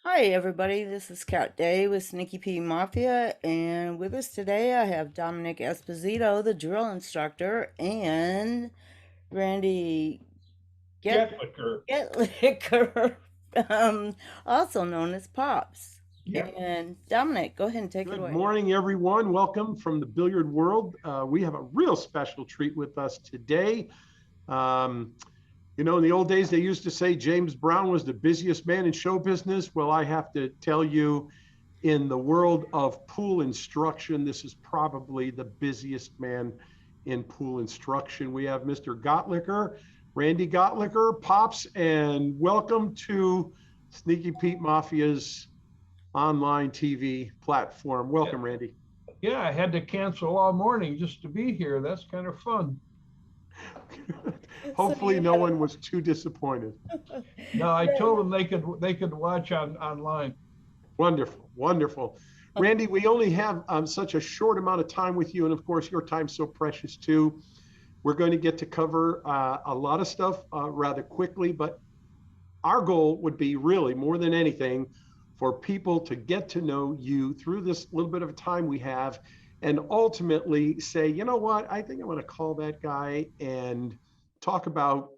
Hi, everybody. This is Kat Day with Sneaky Pete Mafia, and with us today I have Dominic Esposito, the drill instructor, and Randy Goettlicher. Goettlicher, also known as Pops. Yep. And Dominic, go ahead and take it Good away. morning, everyone. Welcome from the billiard world. We have a real special treat with us today. Um, in the old days, they used to say James Brown was the busiest man in show business. Well, I have to tell you, in the world of pool instruction, this is probably the busiest man in pool instruction. We have Mr. Goettlicher, Randy Goettlicher, Pops, and welcome to Sneaky Pete Mafia's online TV platform. Yeah, Welcome, Randy. yeah, I had to cancel all morning just to be here. That's kind of fun. So Hopefully, you no had one was too disappointed. No, I a told them they could watch online. Wonderful, wonderful. Randy, we only have such a short amount of time with you, and of course, your time's so precious too. We're going to get to cover a lot of stuff rather quickly, but our goal would be really more than anything for people to get to know you through this little bit of time we have and ultimately say, you know what, I think I'm going to call that guy and talk about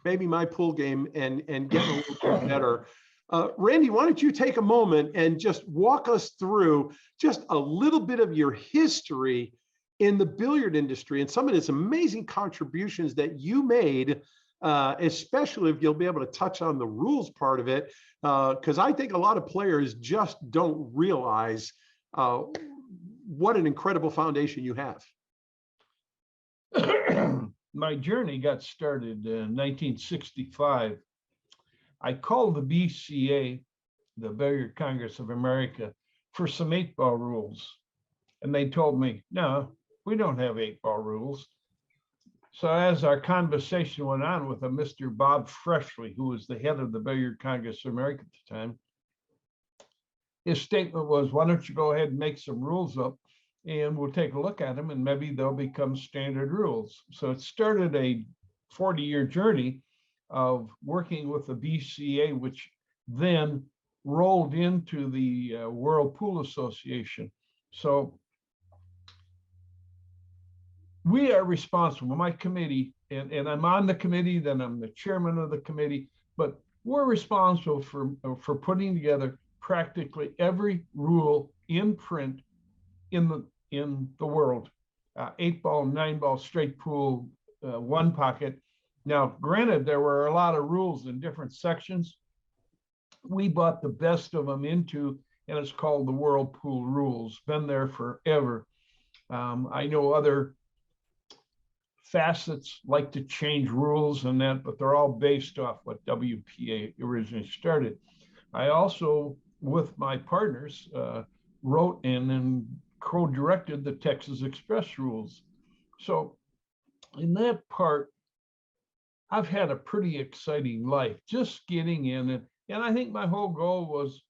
maybe my pool game and getting a little bit better. Randy, why don't you take a moment and just walk us through just a little bit of your history in the billiard industry and some of its amazing contributions that you made, especially if you'll be able to touch on the rules part of it, because I think a lot of players just don't realize what an incredible foundation you have. My journey got started in 1965. I called the BCA, the Billiard Congress of America, for some 8-ball rules. And they told me, no, we don't have 8-ball rules. So as our conversation went on with a Mr. Bob Freshley, who was the head of the Billiard Congress of America at the time, his statement was, why don't you go ahead and make some rules up and we'll take a look at them and maybe they'll become standard rules. So it started a 40-year journey of working with the BCA, which then rolled into the World Pool Association. So we are responsible, my committee, and I'm on the committee, then I'm the chairman of the committee, but we're responsible for putting together practically every rule in print in the world. 8-ball, 9-ball, straight pool, one pocket. Now, granted, there were a lot of rules in different sections. We bought the best of them into, and it's called the World Pool Rules. Been there forever. I know other facets like to change rules and that, but they're all based off what WPA originally started. I also, with my partners, wrote and co-directed the Texas Express rules. So in that part, I've had a pretty exciting life just getting in it. And I think my whole goal was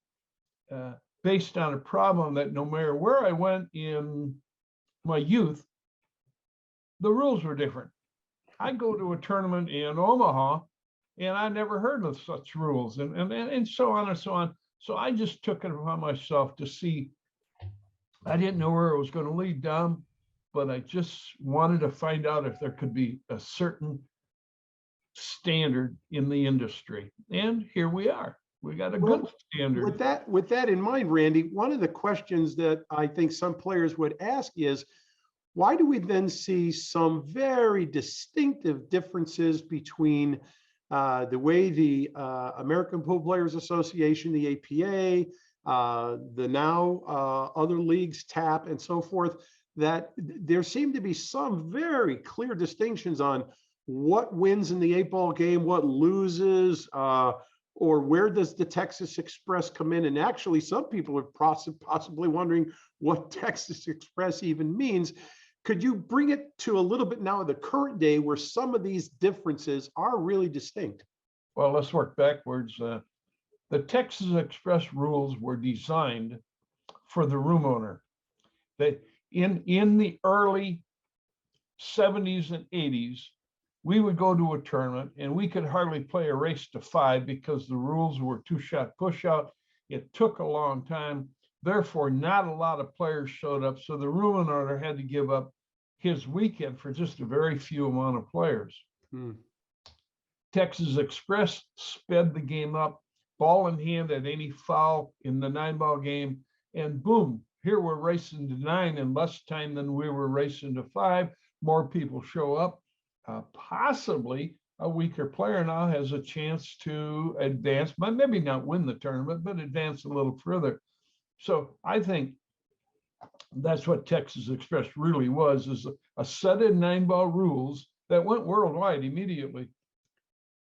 based on a problem that no matter where I went in my youth, the rules were different. I go to a tournament in Omaha and I never heard of such rules and so on and so on. So I just took it upon myself to see. I didn't know where it was going to lead down, but I just wanted to find out if there could be a certain standard in the industry. And here we are. We got a good Well, standard. with that in mind, Randy, one of the questions that I think some players would ask is, why do we then see some very distinctive differences between the way the American Pool Players Association, the APA, the now other leagues, TAP, and so forth, that there seem to be some very clear distinctions on what wins in the 8-ball game, what loses, or where does the Texas Express come in? And actually, some people are possibly wondering what Texas Express even means. Could you bring it to a little bit now of the current day where some of these differences are really distinct? Well, let's work backwards. The Texas Express rules were designed for the room owner. That in the early 70s and 80s, we would go to a tournament and we could hardly play a race to 5 because the rules were 2-shot push out. It took a long time. Therefore, not a lot of players showed up. So the ruling order had to give up his weekend for just a very few amount of players. Texas Express sped the game up, ball in hand at any foul in the 9-ball game. And boom, here we're racing to 9 in less time than we were racing to 5. More people show up. Possibly a weaker player now has a chance to advance, but maybe not win the tournament, but advance a little further. So I think that's what Texas Express really was, is a set of 9-ball rules that went worldwide immediately,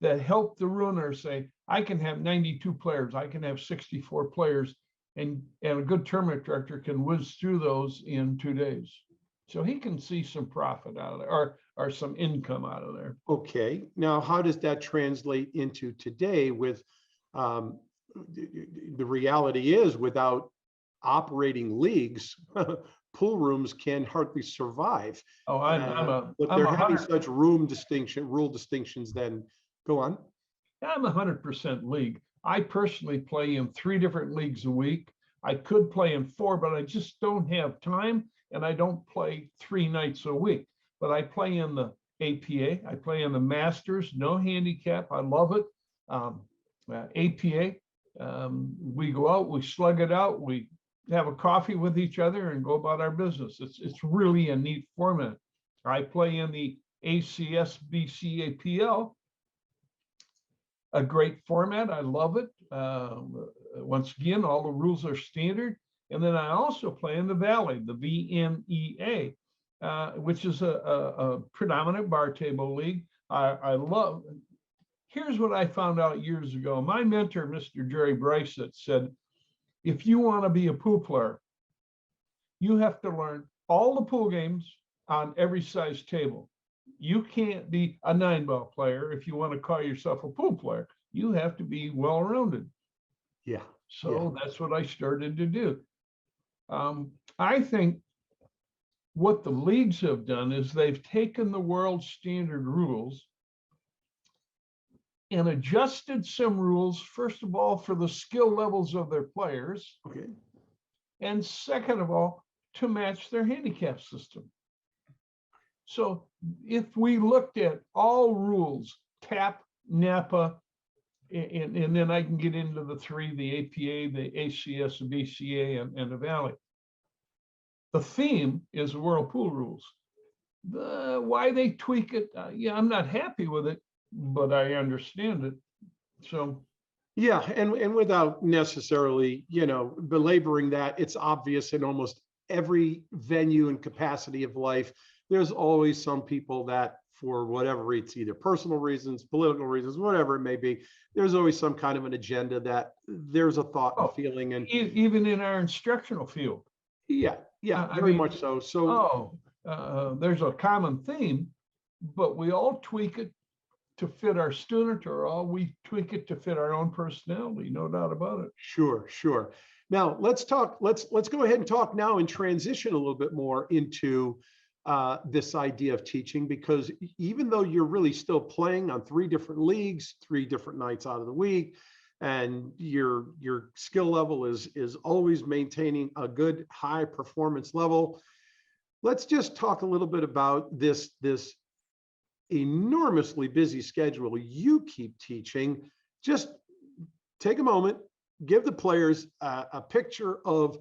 that helped the ruiner say, I can have 92 players, I can have 64 players, and a good tournament director can whiz through those in 2 days. So he can see some profit out of there, or some income out of there. Okay. Now, how does that translate into today with the reality is, without operating leagues, pool rooms can hardly survive. Oh, If they're having such rule distinctions, then go on. I'm 100% league. I personally play in 3 different leagues a week. I could play in 4, but I just don't have time, and I don't play 3 nights a week. But I play in the APA, I play in the Masters, no handicap, I love it. APA, we go out, we slug it out, we have a coffee with each other and go about our business. It's really a neat format. I play in the ACS BCAPL, a great format. I love it. Once again, all the rules are standard. And then I also play in the Valley, the VNEA, which is a predominant bar table league. I love. Here's what I found out years ago. My mentor, Mr. Jerry Bryce, said, if you want to be a pool player, you have to learn all the pool games on every size table. You can't be a 9-ball player if you want to call yourself a pool player. You have to be well-rounded. Yeah. So that's what I started to do. I think what the leagues have done is they've taken the world standard rules and adjusted some rules, first of all, for the skill levels of their players. Okay. And second of all, to match their handicap system. So if we looked at all rules, TAP, NAPA, and then I can get into the 3, the APA, the ACS, the BCA, and the Valley. The theme is the World Pool Rules. Why they tweak it, yeah, I'm not happy with it, but I understand it. So yeah, and without necessarily, belaboring that, it's obvious in almost every venue and capacity of life, there's always some people that, for whatever it's either personal reasons, political reasons, whatever it may be, there's always some kind of an agenda that there's a thought and feeling. And even in our instructional field. Yeah, very much so. So there's a common theme, but we all tweak it to fit our student, or we tweak it to fit our own personality, no doubt about it. Sure. Now let's talk. Let's go ahead and talk now and transition a little bit more into this idea of teaching, because even though you're really still playing on 3 different leagues, 3 different nights out of the week, and your skill level is always maintaining a good high performance level, let's just talk a little bit about this enormously busy schedule you keep teaching. Just take a moment, give the players a picture of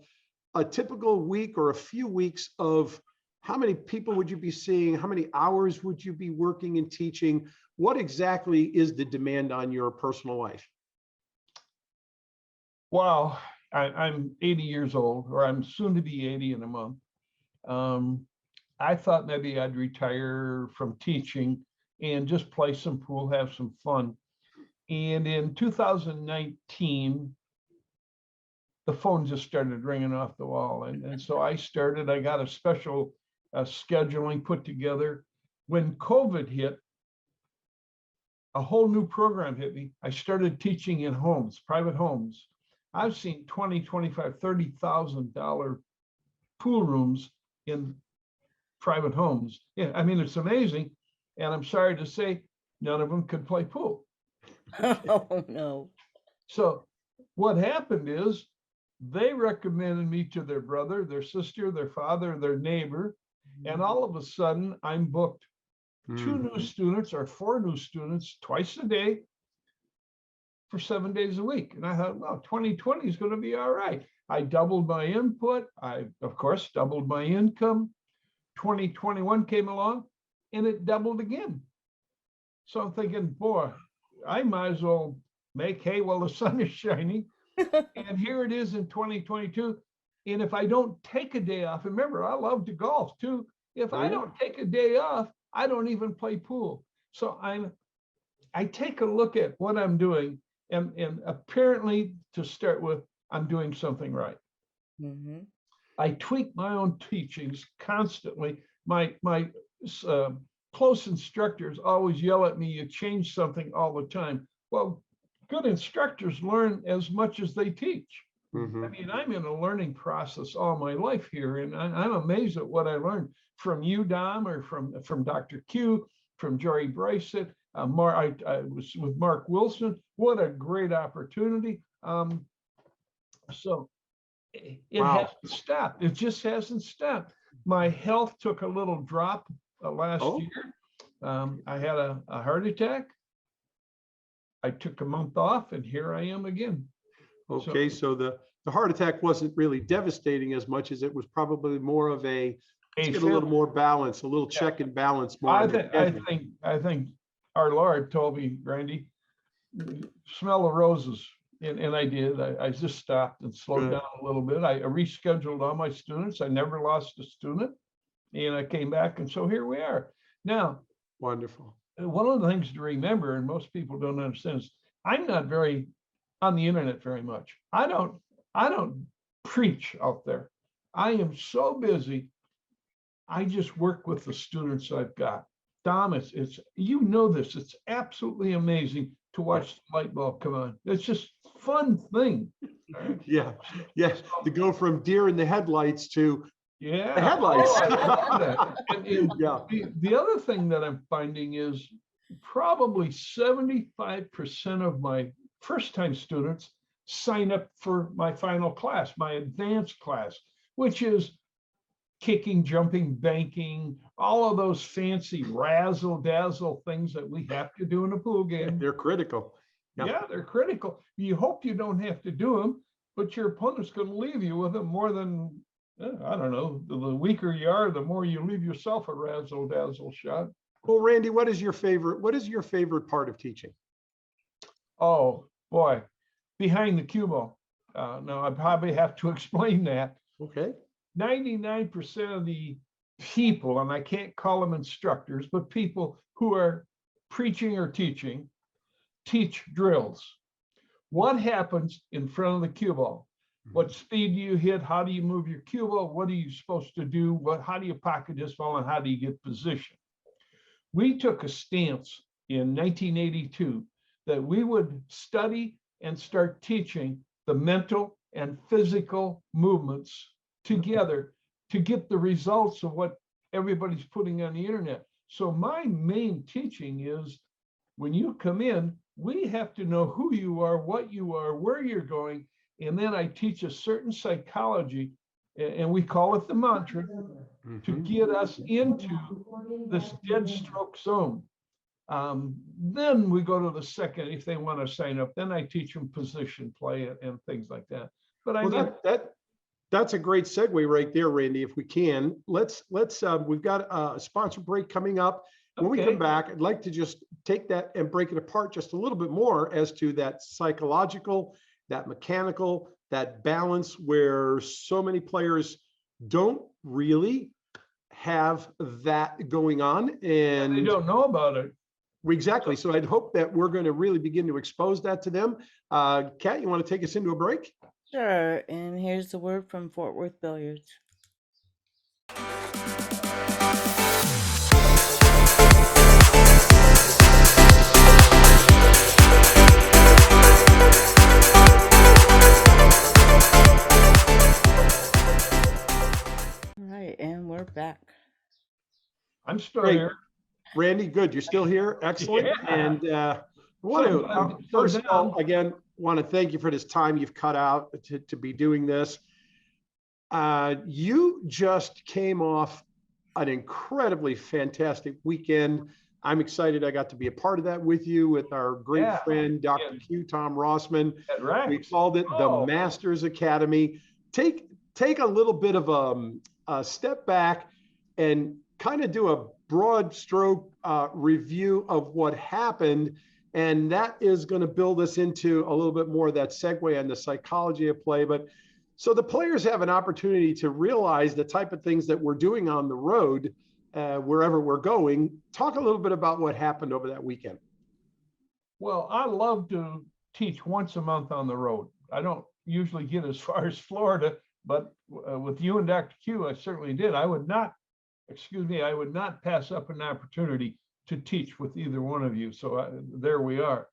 a typical week or a few weeks of how many people would you be seeing, how many hours would you be working and teaching, what exactly is the demand on your personal life? Well, I'm 80 years old, or I'm soon to be 80 in a month. I thought maybe I'd retire from teaching and just play some pool, have some fun. And in 2019, the phone just started ringing off the wall. And so I got a special scheduling put together. When COVID hit, a whole new program hit me. I started teaching in homes, private homes. I've seen $20,000, $25,000, $30,000 pool rooms in private homes. Yeah, I mean, it's amazing. And I'm sorry to say, none of them could play pool. Oh, no. So what happened is they recommended me to their brother, their sister, their father, their neighbor. And all of a sudden, I'm booked 2 new students or 4 new students twice a day for 7 days a week. And I thought, well, 2020 is going to be all right. I doubled my input. I, of course, doubled my income. 2021 came along and it doubled again. So I'm thinking, boy, I might as well make hay while the sun is shining. And here it is in 2022. And if I don't take a day off, remember, I love to golf too. If I don't take a day off, I don't even play pool. So I take a look at what I'm doing, and apparently, to start with, I'm doing something right. Mm-hmm. I tweak my own teachings constantly. My close instructors always yell at me, you change something all the time. Well, good instructors learn as much as they teach. Mm-hmm. I mean, I'm in a learning process all my life here, and I'm amazed at what I learned from you, Dom, or from Dr. Q, from Jory Bricett. I was with Mark Wilson. What a great opportunity. So it hasn't stopped. It just hasn't stopped. My health took a little drop last year. I had a heart attack. I took a month off, and here I am again. Okay, so the heart attack wasn't really devastating as much as it was probably more of let's get a little more balance, a little check and balance. More. I think our Lord told me, Randy, smell the roses. And I did. I just stopped and slowed down a little bit. I rescheduled all my students. I never lost a student. And I came back. And so here we are. Now, wonderful. One of the things to remember, and most people don't understand, is I'm not very on the internet very much. I don't preach out there. I am so busy. I just work with the students I've got. Dom, it's you know this. It's absolutely amazing to watch the light bulb come on. It's just a fun thing. Right? Yeah. To go from deer in the headlights to the headlights. I love that. And the other thing that I'm finding is probably 75% of my first-time students sign up for my final class, my advanced class, which is kicking, jumping, banking, all of those fancy razzle-dazzle things that we have to do in a pool game. They're critical. Yep. Yeah, they're critical. You hope you don't have to do them, but your opponent's going to leave you with them more than, I don't know, the weaker you are, the more you leave yourself a razzle-dazzle shot. Well, Randy, what is your favorite part of teaching? Oh, boy, behind the cue ball. Now, I probably have to explain that. Okay. 99% of the people, and I can't call them instructors, but people who are preaching or teaching, teach drills. What happens in front of the cue ball? What speed do you hit? How do you move your cue ball? What are you supposed to do? How do you pocket this ball, and how do you get position? We took a stance in 1982 that we would study and start teaching the mental and physical movements together to get the results of what everybody's putting on the internet. So my main teaching is when you come in, we have to know who you are, what you are, where you're going. And then I teach a certain psychology, and we call it the mantra, to get us into this dead stroke zone. Then we go to the second, if they want to sign up, then I teach them position play and things like that. But that's a great segue right there, Randy. If we can, let's we've got a sponsor break coming up. When we come back, I'd like to just take that and break it apart just a little bit more as to that psychological, that mechanical, that balance where so many players don't really have that going on, and they don't know about it. Exactly. So I'd hope that we're going to really begin to expose that to them. Kat, you want to take us into a break? Sure. And here's the word from Fort Worth Billiards. All right, and we're back. I'm still here. Randy, good. You're still here. Excellent. Yeah. And want to, first of all, again, want to thank you for this time you've cut out to be doing this. You just came off an incredibly fantastic weekend. I'm excited I got to be a part of that with you, with our great friend, Dr. Q, Tom Rossman. We called it the Masters Academy. Take a little bit of a step back and kind of do a broad stroke review of what happened. And that is going to build us into a little bit more of that segue on the psychology of play. But so the players have an opportunity to realize the type of things that we're doing on the road, wherever we're going. Talk a little bit about what happened over that weekend. Well, I love to teach once a month on the road. I don't usually get as far as Florida, but with you and Dr. Q, I certainly did. I would not pass up an opportunity to teach with either one of you. So there we are.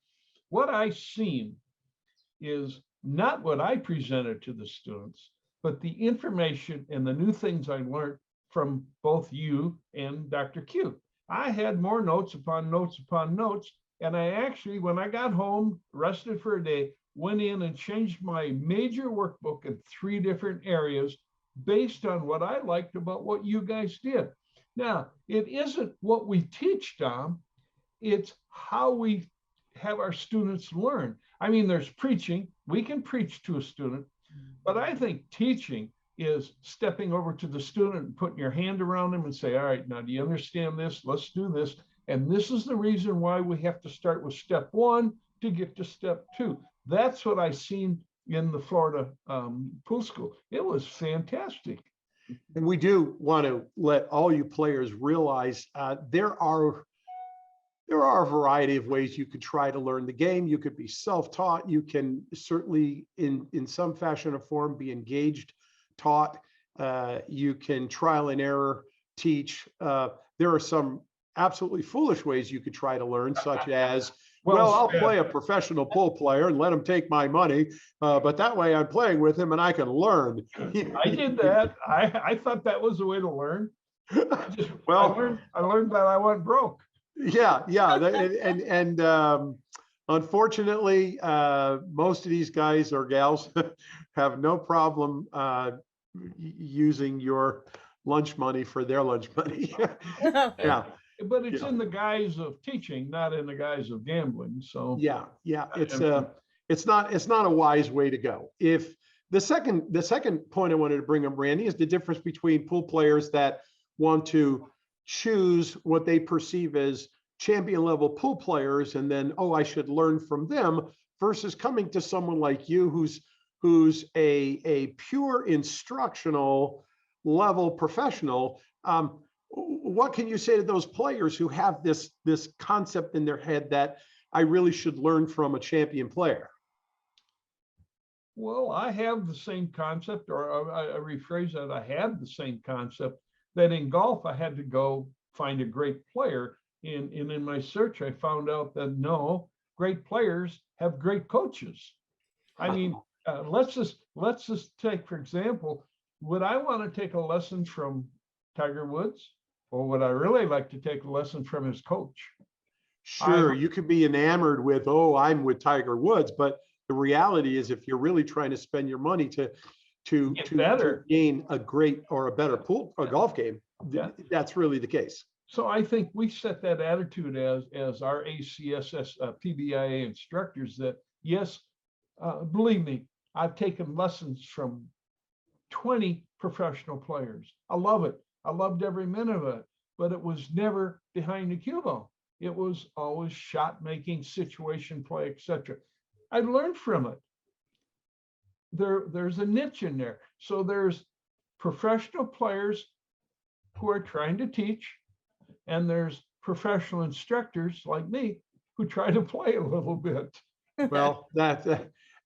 What I seen is not what I presented to the students, but the information and the new things I learned from both you and Dr. Q. I had more notes upon notes upon notes. And I actually, when I got home, rested for a day, went in and changed my major workbook in 3 different areas based on what I liked about what you guys did. Now, it isn't what we teach, Dom. It's how we have our students learn. I mean, there's preaching. We can preach to a student, but I think teaching is stepping over to the student and putting your hand around them and say, all right, now do you understand this? Let's do this. And this is the reason why we have to start with step 1 to get to step 2. That's what I seen in the Florida pool school. It was fantastic. And we do want to let all you players realize there are a variety of ways you could try to learn the game. You could be self-taught. You can certainly, in some fashion or form, be engaged, taught. You can trial and error teach. There are some absolutely foolish ways you could try to learn, such as, well, I'll play a professional pool player and let him take my money, but that way I'm playing with him and I can learn. I did that. I thought that was the way to learn. Well, I learned that I went broke. Yeah, and unfortunately, most of these guys or gals have no problem using your lunch money for their lunch money. Yeah. But it's in the guise of teaching, not in the guise of gambling. So yeah, it's not a wise way to go. If the second point I wanted to bring up, Randy, is the difference between pool players that want to choose what they perceive as champion level pool players and then, oh, I should learn from them, versus coming to someone like you who's a pure instructional level professional. What can you say to those players who have this concept in their head that I really should learn from a champion player? Well, I have the same concept, or I rephrase that. I have the same concept that in golf, I had to go find a great player. And in my search, I found out that no, great players have great coaches. I mean, let's just take, for example, would I want to take a lesson from Tiger Woods? Or would I really like to take a lesson from his coach? Sure, you could be enamored with, oh, I'm with Tiger Woods, but the reality is, if you're really trying to spend your money to gain a great or a better golf game, that's really the case. So I think we set that attitude as our ACSS PBIA instructors that, yes, believe me, I've taken lessons from 20 professional players. I love it. I loved every minute of it, but it was never behind the cue ball. It was always shot making, situation play, etc. I learned from it. There's a niche in there. So there's professional players who are trying to teach, and there's professional instructors like me who try to play a little bit. Well,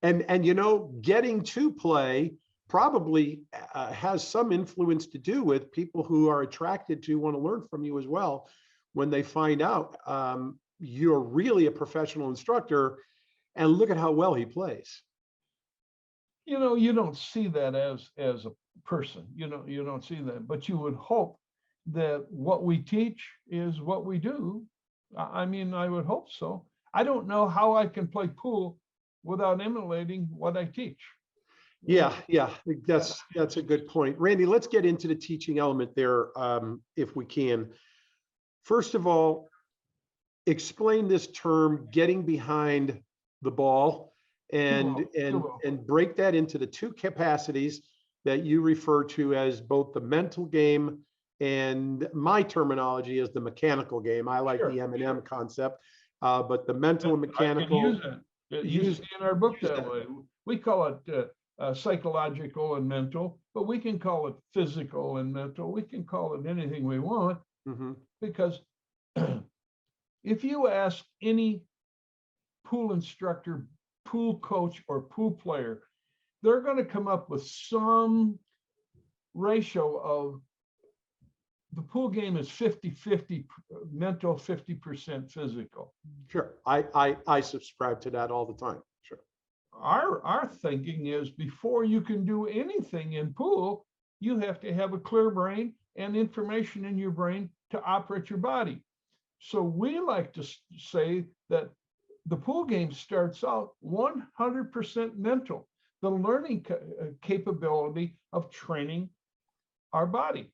and you know, getting to play probably has some influence to do with people who are attracted to want to learn from you as well. When they find out you're really a professional instructor, and look at how well he plays. You know, you don't see that as a person. You know, you don't see that, but you would hope that what we teach is what we do. I mean, I would hope so. I don't know how I can play pool without emulating what I teach. Yeah, that's a good point. Randy, let's get into the teaching element there, if we can. First of all, explain this term, getting behind the ball, and break that into the two capacities that you refer to as both the mental game and my terminology is the mechanical game. I like the M&M concept, but the mental and mechanical. I can use it. In our book that way. We call it psychological and mental, but we can call it physical and mental. We can call it anything we want, because if you ask any pool instructor, pool coach, or pool player, they're going to come up with some ratio of the pool game is 50-50 mental, 50% physical. Sure. I subscribe to that all the time. Sure. Our thinking is before you can do anything in pool, you have to have a clear brain and information in your brain to operate your body. So we like to say that the pool game starts out 100% mental, the learning capability of training our body.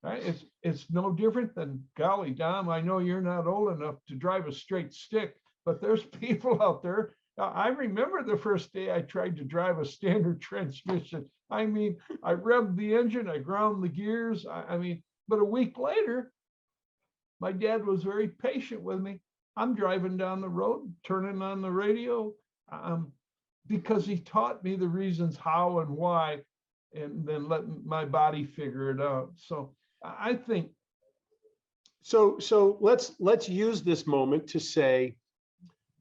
Right? It's no different than, golly, Dom, I know you're not old enough to drive a straight stick, but there's people out there. I remember the first day I tried to drive a standard transmission. I mean, I revved the engine, I ground the gears. I mean, but a week later, my dad was very patient with me. I'm driving down the road, turning on the radio, because he taught me the reasons how and why, and then let my body figure it out. So I think. So let's use this moment to say,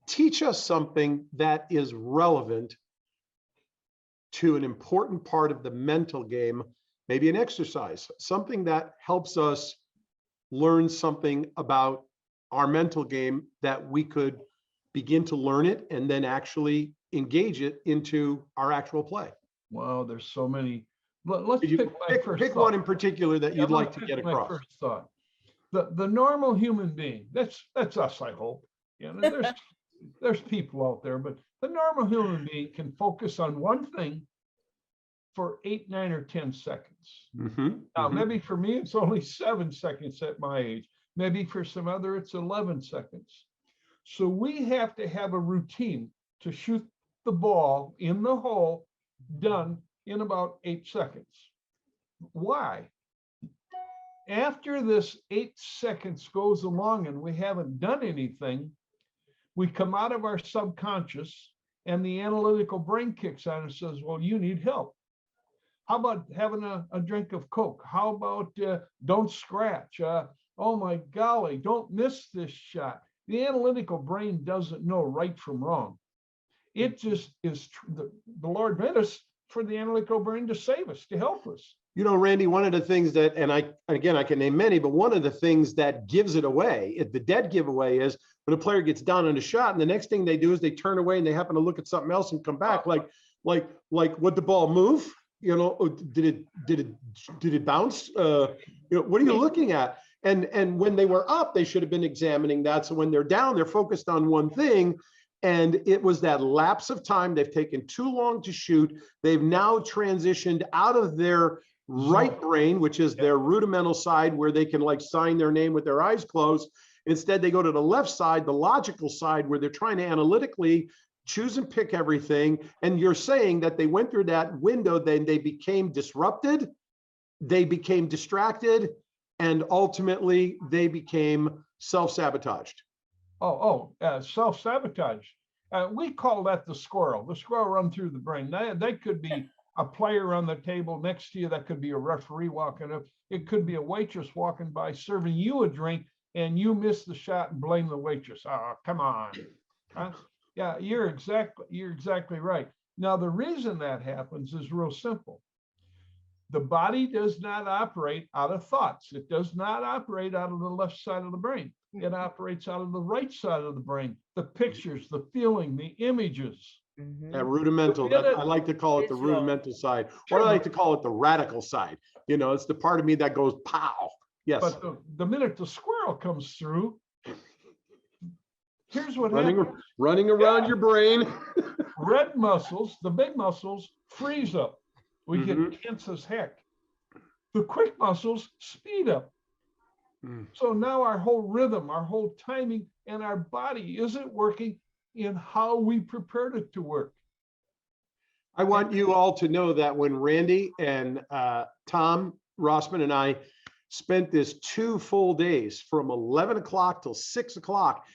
teach us something that is relevant to an important part of the mental game, maybe an exercise, something that helps us learn something about our mental game that we could begin to learn it and then actually engage it into our actual play. Wow, there's so many. Let's pick one in particular that you'd like to get across. My first thought. The normal human being, that's us, I hope. You know, there's people out there, but the normal human being can focus on one thing for 8, 9, or 10 seconds. Now, maybe for me, it's only 7 seconds at my age. Maybe for some other, it's 11 seconds. So we have to have a routine to shoot the ball in the hole done in about 8 seconds. Why? After this 8 seconds goes along and we haven't done anything, we come out of our subconscious and the analytical brain kicks on and says, well, you need help. How about having a drink of Coke? How about don't scratch? Oh my golly, don't miss this shot. The analytical brain doesn't know right from wrong. It just is, the Lord meant us for the analytical brain to save us, to help us. You know, Randy, one of the things that, and I can name many, but one of the things that gives it away, the dead giveaway, is when a player gets down on a shot and the next thing they do is they turn away and they happen to look at something else and come back, like would the ball move? You know, did it bounce? You know, what are you looking at? And when they were up, they should have been examining that. So when they're down, they're focused on one thing. And it was that lapse of time. They've taken too long to shoot. They've now transitioned out of their right brain, which is their rudimental side where they can like sign their name with their eyes closed. Instead, they go to the left side, the logical side, where they're trying to analytically choose and pick everything. And you're saying that they went through that window, then they became disrupted, they became distracted, and ultimately they became self-sabotaged. Self-sabotage. We call that the squirrel run through the brain. That could be a player on the table next to you. That could be a referee walking up. It could be a waitress walking by serving you a drink and you miss the shot and blame the waitress. Oh, come on. Yeah, you're exactly right. Now, the reason that happens is real simple. The body does not operate out of thoughts. It does not operate out of the left side of the brain. It operates out of the right side of the brain. The pictures, the feeling, the images. That rudimental, I like to call it the rudimental side, or I like to call it the radical side. You know, it's the part of me that goes pow. Yes. But the minute the squirrel comes through, here's what happens. Running around your brain. Red muscles, the big muscles, freeze up. We get tense as heck. The quick muscles speed up. So now our whole rhythm, our whole timing, and our body isn't working in how we prepared it to work. I want you all to know that when Randy and Tom Rossman and I spent this 2 full days from 11 o'clock till 6 o'clock,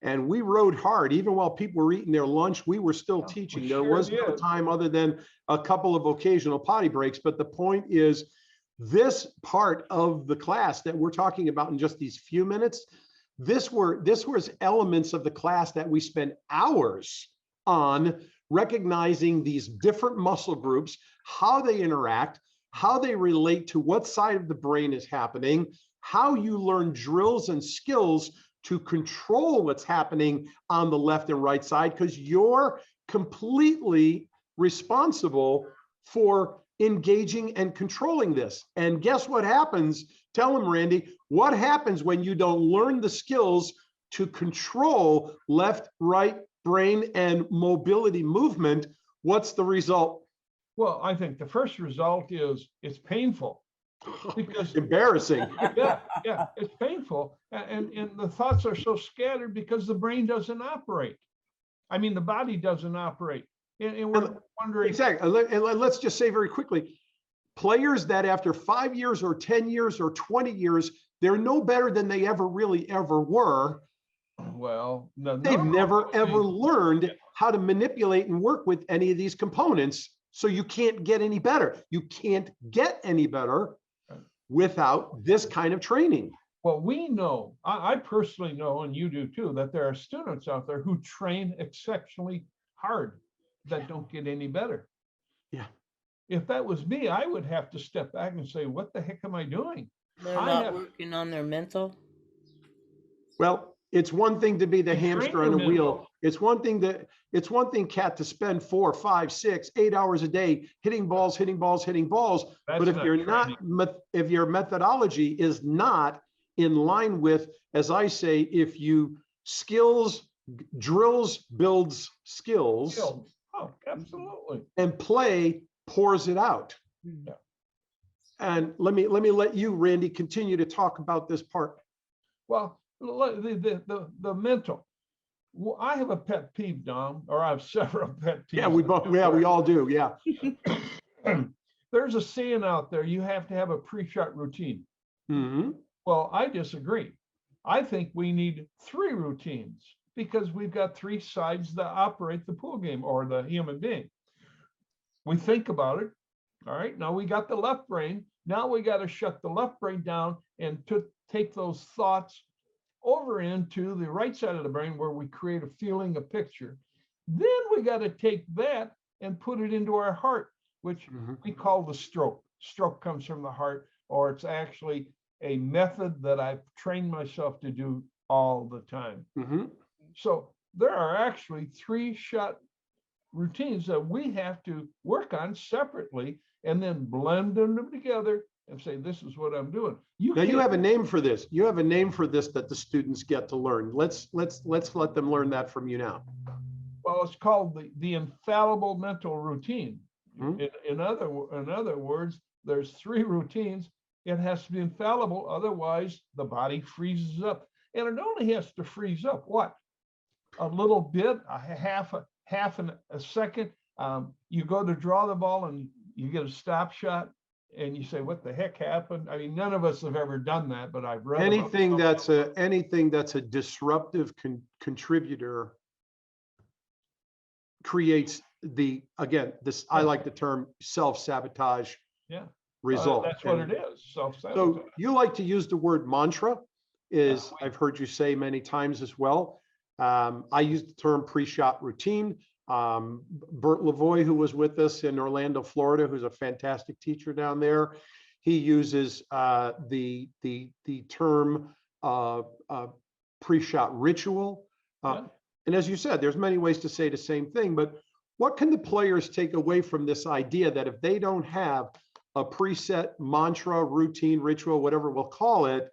and we rode hard. Even while people were eating their lunch, we were still teaching. There was no time other than a couple of occasional potty breaks. But the point is, this part of the class that we're talking about in just these few minutes, this was elements of the class that we spent hours on, recognizing these different muscle groups, how they interact, how they relate to what side of the brain is happening, how you learn drills and skills to control what's happening on the left and right side, because you're completely responsible for engaging and controlling this. And guess what happens? Tell them, Randy, what happens when you don't learn the skills to control left, right, brain, and mobility movement? What's the result? Well, I think the first result is it's painful. Because embarrassing. Yeah, it's painful. And the thoughts are so scattered because the brain doesn't operate. I mean, the body doesn't operate. And we're wondering. Exactly. And let's just say very quickly, players that after 5 years or 10 years or 20 years, they're no better than they ever were. Well, they've never ever learned how to manipulate and work with any of these components. So you can't get any better. You can't get any better without this kind of training. Well, we know, I personally know, and you do too, that there are students out there who train exceptionally hard that don't get any better. Yeah. If that was me, I would have to step back and say, what the heck am I doing? They're not working on their mental. Well, it's one thing to be the hamster on a wheel. It's one thing, Kat, to spend 4, 5, 6, 8 hours a day hitting balls. But if you're not, if your methodology is not in line with, as I say, if you drills builds skills. Oh, absolutely. And play pours it out. Yeah. And let me let you, Randy, continue to talk about this part. Well, the mental. Well, I have a pet peeve, Dom, or I have several pet peeves. Yeah, we all do. Yeah. There's a saying out there: you have to have a pre-shot routine. Mm-hmm. Well, I disagree. I think we need 3 routines because we've got 3 sides that operate the pool game or the human being. We think about it. All right, now we got the left brain. Now we got to shut the left brain down and to take those thoughts over into the right side of the brain where we create a feeling, a picture. Then we got to take that and put it into our heart, which we call the stroke. Stroke comes from the heart, or it's actually a method that I've trained myself to do all the time. So there are actually 3 shot routines that we have to work on separately and then blend them together and say, this is what I'm doing. You have a name for this. You have a name for this that the students get to learn. Let's let them learn that from you now. Well, it's called the infallible mental routine. In other words, there's 3 routines. It has to be infallible, otherwise the body freezes up. And it only has to freeze up what? A little bit, a half a second. You go to draw the ball and you get a stop shot and you say, what the heck happened? I mean, none of us have ever done that, but I've read anything that's a disruptive contributor creates this, I like the term self-sabotage. Yeah. Result. That's what it is. Self-sabotage. So you like to use the word mantra, I've heard you say many times as well. I use the term pre-shot routine. Bert Lavoie, who was with us in Orlando, Florida, who's a fantastic teacher down there, he uses the term pre-shot ritual. And as you said, there's many ways to say the same thing, but what can the players take away from this idea that if they don't have a preset mantra, routine, ritual, whatever we'll call it,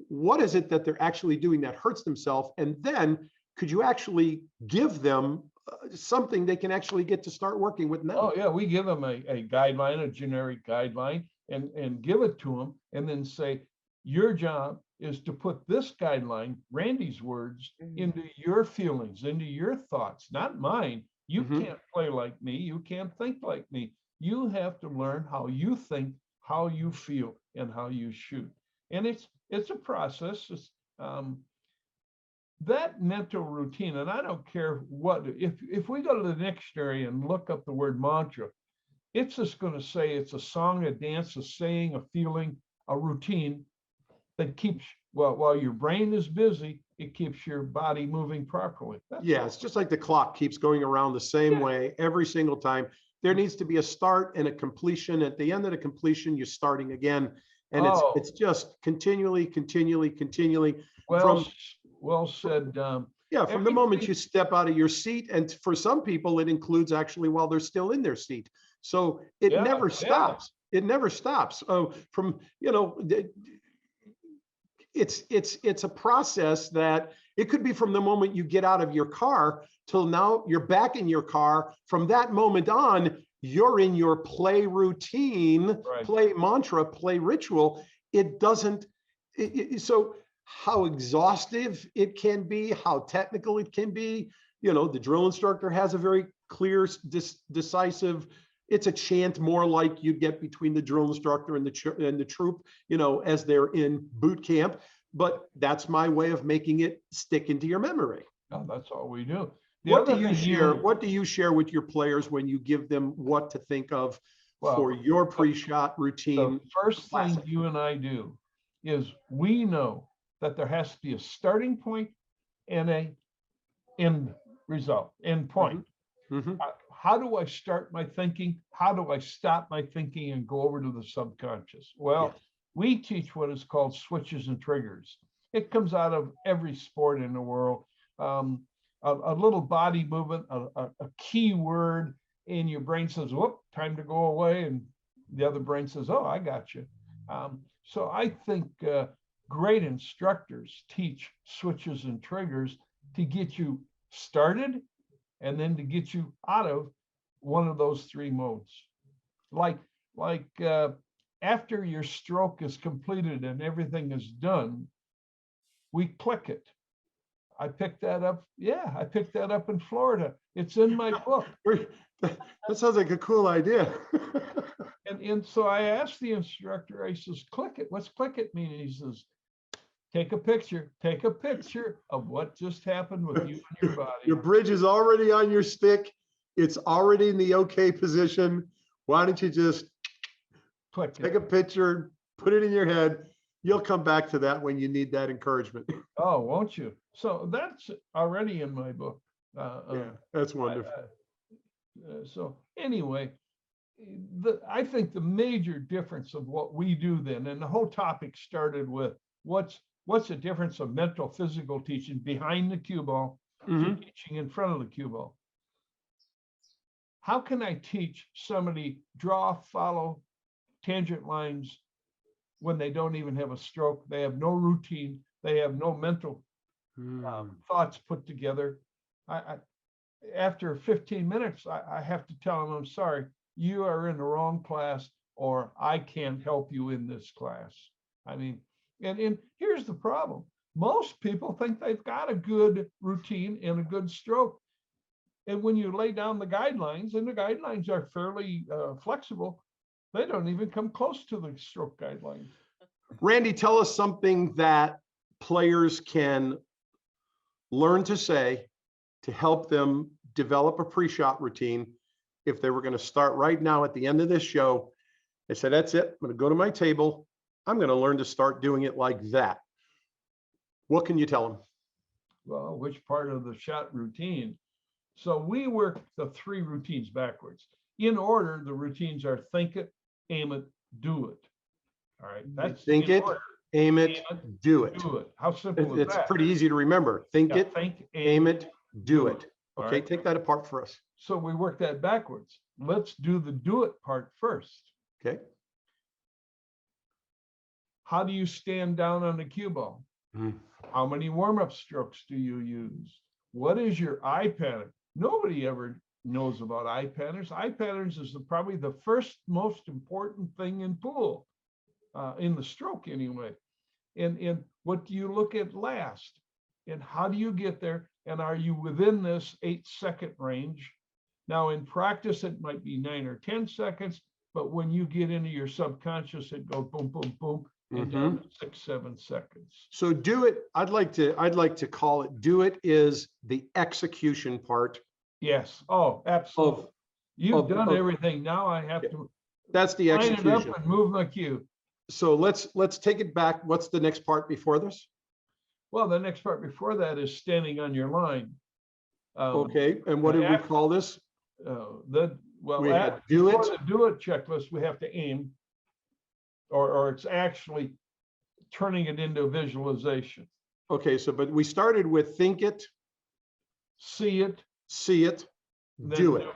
what is it that they're actually doing that hurts themselves? And then could you actually give them something they can actually get to start working with now? Oh yeah, we give them a guideline, a generic guideline, and give it to them, and then say, your job is to put this guideline, Randy's words, into your feelings, into your thoughts, not mine. You can't play like me. You can't think like me. You have to learn how you think, how you feel, and how you shoot. And it's a process. It's, that mental routine, and I don't care what, if we go to the dictionary and look up the word mantra, it's just going to say it's a song, a dance, a saying, a feeling, a routine that keeps, well, while your brain is busy, it keeps your body moving properly. It's just like the clock keeps going around the same way every single time. There needs to be a start and a completion. At the end of the completion, you're starting again. And it's just continually. Well said. From the moment you step out of your seat, and for some people, it includes actually while they're still in their seat. So it never stops. It never stops. From, it's a process that it could be from the moment you get out of your car till now you're back in your car. From that moment on, you're in your play routine, play mantra, play ritual. It doesn't, so how exhaustive it can be, how technical it can be. The drill instructor has a very clear, decisive, it's a chant more like you get between the drill instructor and the troop, as they're in boot camp. But that's my way of making it stick into your memory. Oh, that's all we do. What do you share with your players when you give them what to think of for your pre-shot routine? The first thing you and I do is we know that there has to be a starting point and a end result, end point. How do I start my thinking? How do I stop my thinking and go over to the subconscious? Well, we teach what is called switches and triggers. It comes out of every sport in the world. A little body movement, a key word in your brain says, whoop, time to go away. And the other brain says, oh, I got you. So I think great instructors teach switches and triggers to get you started and then to get you out of one of those three modes. Like after your stroke is completed and everything is done, we click it. I picked that up. Yeah, I picked that up in Florida. It's in my book. That sounds like a cool idea. and so I asked the instructor, I says, click it. What's click it mean? And he says, take a picture of what just happened with you and your body. Your bridge is already on your stick. It's already in the okay position. Why don't you just take a picture, put it in your head. You'll come back to that when you need that encouragement. Oh, won't you? So that's already in my book. That's wonderful. So anyway, I think the major difference of what we do then, and the whole topic started with what's the difference of mental physical teaching behind the cue ball to teaching in front of the cue ball. How can I teach somebody draw, follow, tangent lines when they don't even have a stroke? They have no routine. They have no mental thoughts put together. After 15 minutes, I have to tell them, I'm sorry, you are in the wrong class, or I can't help you in this class. I mean, and here's the problem. Most people think they've got a good routine and a good stroke. And when you lay down the guidelines, and the guidelines are fairly flexible, they don't even come close to the stroke guidelines. Randy, tell us something that players can learn to say to help them develop a pre-shot routine. If they were going to start right now at the end of this show, they said, that's it, I'm going to go to my table. I'm going to learn to start doing it like that. What can you tell them? Well, which part of the shot routine? So we work the three routines backwards. In order, the routines are think it, aim it, do it. All right. That's think it, aim it, do it. Do it. How simple is that? It's pretty easy to remember. Think, aim it, do it. Okay, take that apart for us. So we work that backwards. Let's do the do it part first. Okay. How do you stand down on the cue ball? Mm. How many warm-up strokes do you use? What is your eye pattern? Nobody ever knows about eye patterns. Eye patterns is probably the first most important thing in pool, in the stroke anyway. And what do you look at last? And how do you get there? And are you within this 8-second range? Now in practice, it might be 9 or 10 seconds, but when you get into your subconscious, it goes boom, boom, boom, and down to 6, 7 seconds. So do it. I'd like to call it, do it is the execution part. Yes. Oh, absolutely. You've done everything. Now I have to that's the line it execution. up and move my cue. So let's take it back. What's the next part before this? Well, the next part before that is standing on your line. Okay. And what did we call this? We had do it. The do it checklist, we have to aim, or it's actually turning it into visualization. Okay. So, but we started with think it, see it, do it.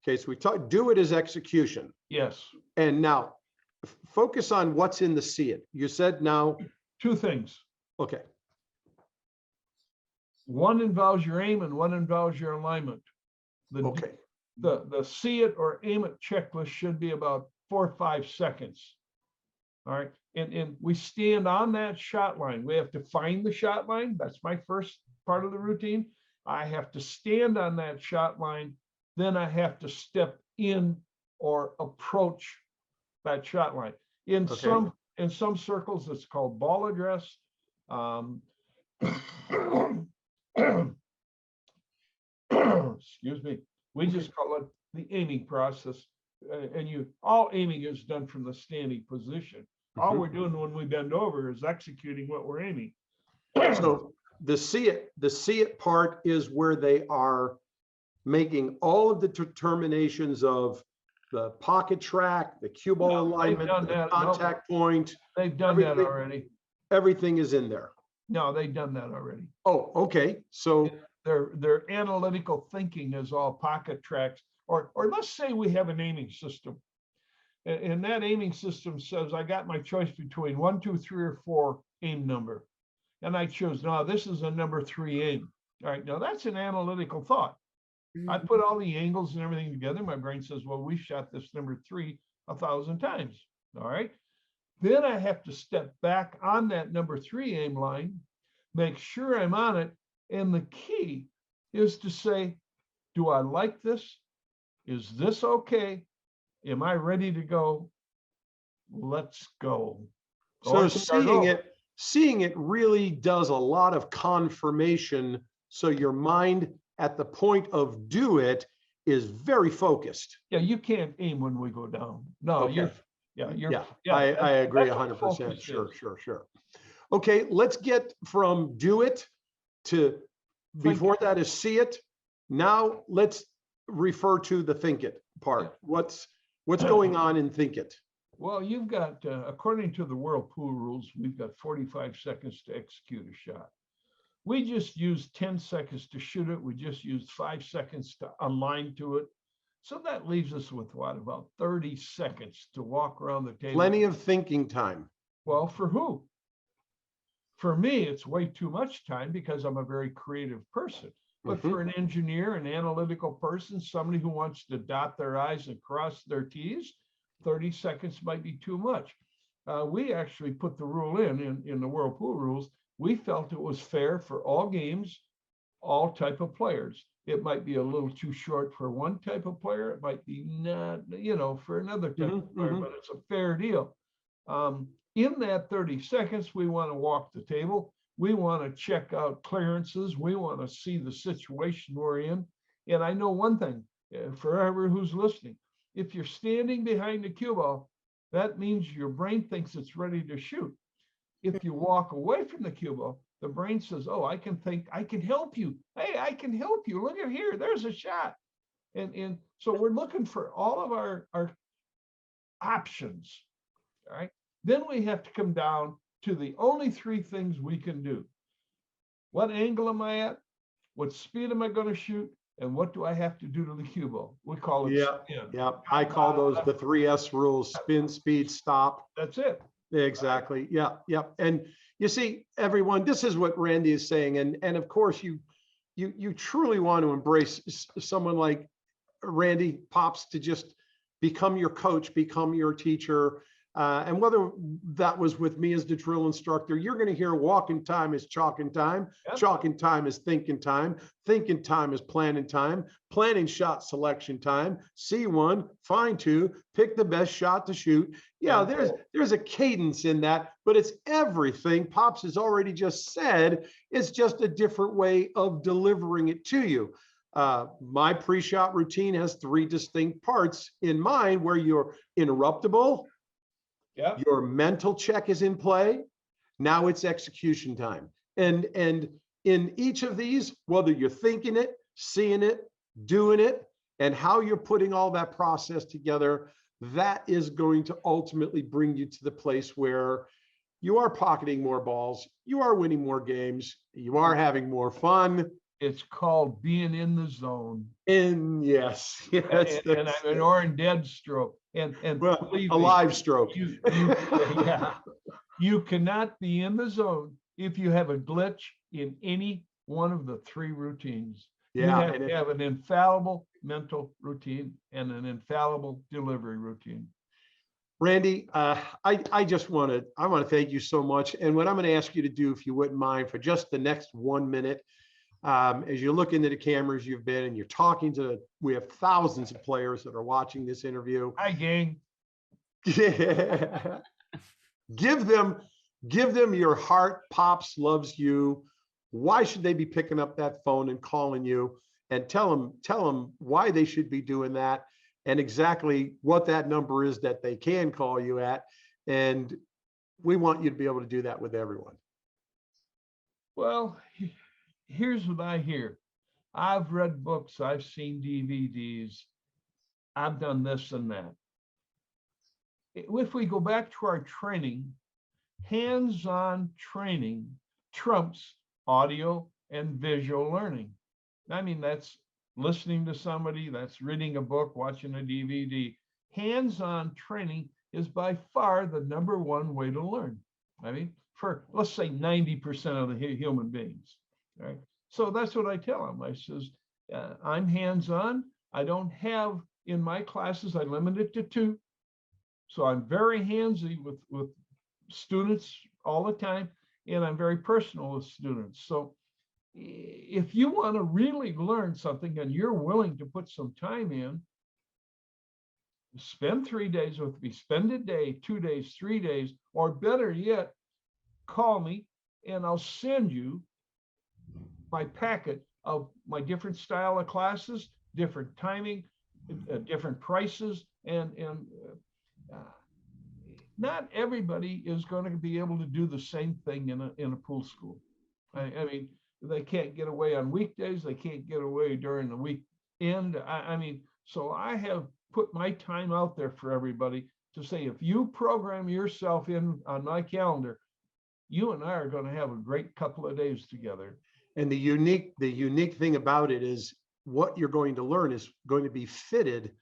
Okay. So we talked, do it is execution. Yes. And now focus on what's in the see it. You said now. 2 things. Okay. One involves your aim and one involves your alignment. The see it or aim it checklist should be about 4 or 5 seconds. All right. And we stand on that shot line. We have to find the shot line. That's my first part of the routine. I have to stand on that shot line. Then I have to step in or approach that shot line. In some circles, it's called ball address. Excuse me. We just call it the aiming process. And all aiming is done from the standing position. All we're doing when we bend over is executing what we're aiming. So the see it part is where they are making all of the determinations of the pocket track, the cue ball alignment, the contact point. They've done that already. Everything is in there. No, they've done that already. Oh, okay. So their analytical thinking is all pocket tracks, or let's say we have an aiming system. And that aiming system says, I got my choice between 1, 2, 3, or 4 aim number. And I chose, no, this is a number 3 aim. All right, now that's an analytical thought. I put all the angles and everything together. My brain says, well, we shot this number 3 1,000 times. All right. Then I have to step back on that number 3 aim line, make sure I'm on it. And the key is to say, do I like this? Is this okay? Am I ready to go? Let's go. So seeing it really does a lot of confirmation. So your mind at the point of do it is very focused. Yeah, you can't aim when we go down. No, okay. I agree 100%. Sure. Okay, let's get from do it to before that is see it. Now let's refer to the think it part. What's going on in think it? Well, you've got, according to the World Pool Rules, we've got 45 seconds to execute a shot. We just used 10 seconds to shoot it. We just used 5 seconds to align to it. So that leaves us with what, about 30 seconds to walk around the table. Plenty of thinking time. Well, for who? For me, it's way too much time because I'm a very creative person. But for an engineer, an analytical person, somebody who wants to dot their I's and cross their T's, 30 seconds might be too much. We actually put the rule in the World Pool Rules. We felt it was fair for all games, all type of players. It might be a little too short for one type of player. It might be not, for another type of player, but it's a fair deal. In that 30 seconds, we want to walk the table. We want to check out clearances. We want to see the situation we're in. And I know one thing, for everyone who's listening, if you're standing behind the cue ball, that means your brain thinks it's ready to shoot. If you walk away from the cue ball, the brain says, oh, I can help you. Hey, I can help you. Look at here, there's a shot. And so we're looking for all of our options, all right? Then we have to come down to the only 3 things we can do. What angle am I at? What speed am I going to shoot? And what do I have to do to the cue ball? We call it spin. Yeah. I call those the 3S rules: spin, speed, stop. That's it. Exactly. Yeah. And you see, everyone, this is what Randy is saying. And of course, you truly want to embrace someone like Randy Pops to just become your coach, become your teacher. And whether that was with me as the drill instructor, you're going to hear walking time is chalking time. Yep. Chalking time is thinking time. Thinking time is planning time. Planning shot selection time. See one, find two, pick the best shot to shoot. Yeah, there's a cadence in that, but it's everything Pops has already just said. It's just a different way of delivering it to you. My pre-shot routine has 3 distinct parts in mind, where you're interruptible. Yeah. Your mental check is in play. Now it's execution time. And in each of these, whether you're thinking it, seeing it, doing it, and how you're putting all that process together, that is going to ultimately bring you to the place where you are pocketing more balls, you are winning more games, you are having more fun. It's called being in the zone. And yes, and I'm an or in dead stroke. And well, a live stroke. You cannot be in the zone if you have a glitch in any one of the 3 routines. Yeah, you have an infallible mental routine and an infallible delivery routine. Randy, I want to thank you so much. And what I'm going to ask you to do, if you wouldn't mind, for just the next 1 minute, as you look into the cameras you've been and you're talking to, we have thousands of players that are watching this interview. Hi, gang. Yeah. Give them your heart. Pops loves you. Why should they be picking up that phone and calling you? And tell them why they should be doing that, and exactly what that number is that they can call you at. And we want you to be able to do that with everyone. Well, here's what I hear. I've read books, I've seen DVDs, I've done this and that. If we go back to our training, hands-on training trumps audio and visual learning. I mean, that's listening to somebody, that's reading a book, watching a DVD. Hands-on training is by far the #1 way to learn. I mean, for let's say 90% of the human beings. Right? So that's what I tell them. I says, I'm hands-on. I don't have in my classes, I limit it to 2. So I'm very handsy with students all the time, and I'm very personal with students. So if you want to really learn something and you're willing to put some time in, spend 3 days with me, spend a day, 2 days, 3 days, or better yet, call me and I'll send you my packet of my different style of classes, different timing, different prices, and not everybody is going to be able to do the same thing in a pool school. I mean, they can't get away on weekdays. They can't get away during the weekend. I mean, so I have put my time out there for everybody to say, if you program yourself in on my calendar, you and I are going to have a great couple of days together. And the unique thing about it is what you're going to learn is going to be fitted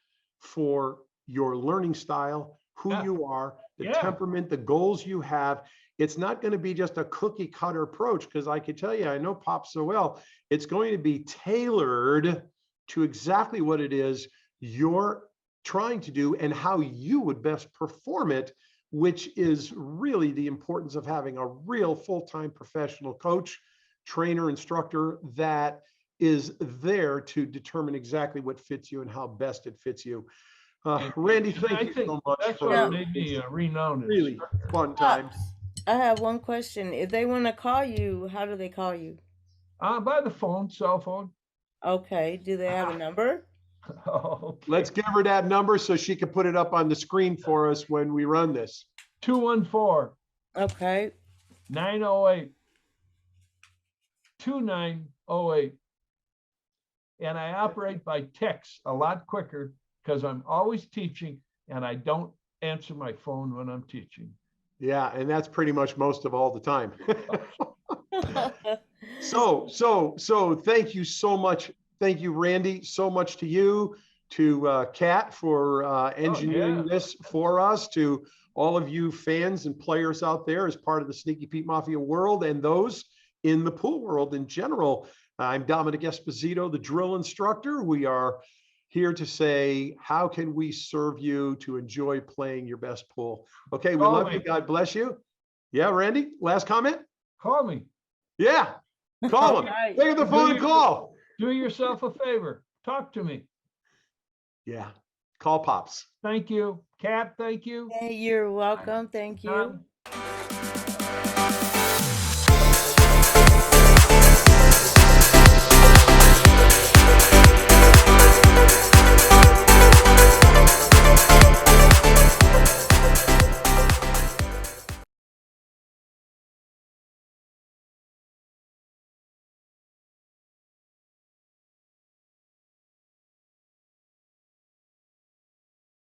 for your learning style, who you are, the temperament, the goals you have. It's not going to be just a cookie cutter approach, because I can tell you, I know Pop so well, it's going to be tailored to exactly what it is you're trying to do and how you would best perform it, which is really the importance of having a real full-time professional coach, trainer, instructor that is there to determine exactly what fits you and how best it fits you. Randy, thank you so much. That's what made me a renowned really fun time. I have one question. If they want to call you, how do they call you? By the phone, cell phone. Okay. Do they have a number? Okay. Let's give her that number so she can put it up on the screen for us when we run this. 214. Okay. 908. 2908. And I operate by text a lot quicker because I'm always teaching and I don't answer my phone when I'm teaching. Yeah, and that's pretty much most of all the time. So thank you so much, Thank you, Randy, so much to you, to Kat for engineering this for us, to all of you fans and players out there as part of the Sneaky Pete Mafia world and those in the pool world in general. I'm Dominic Esposito, the drill instructor. We are here to say, how can we serve you to enjoy playing your best pool? Okay, we love you. God bless you. Yeah, Randy, last comment? Call me. Yeah, call him. Right. Pick up the phone and call. Do yourself a favor. Talk to me. Yeah, call Pops. Thank you. Kat, thank you. Hey, you're welcome. Thank you.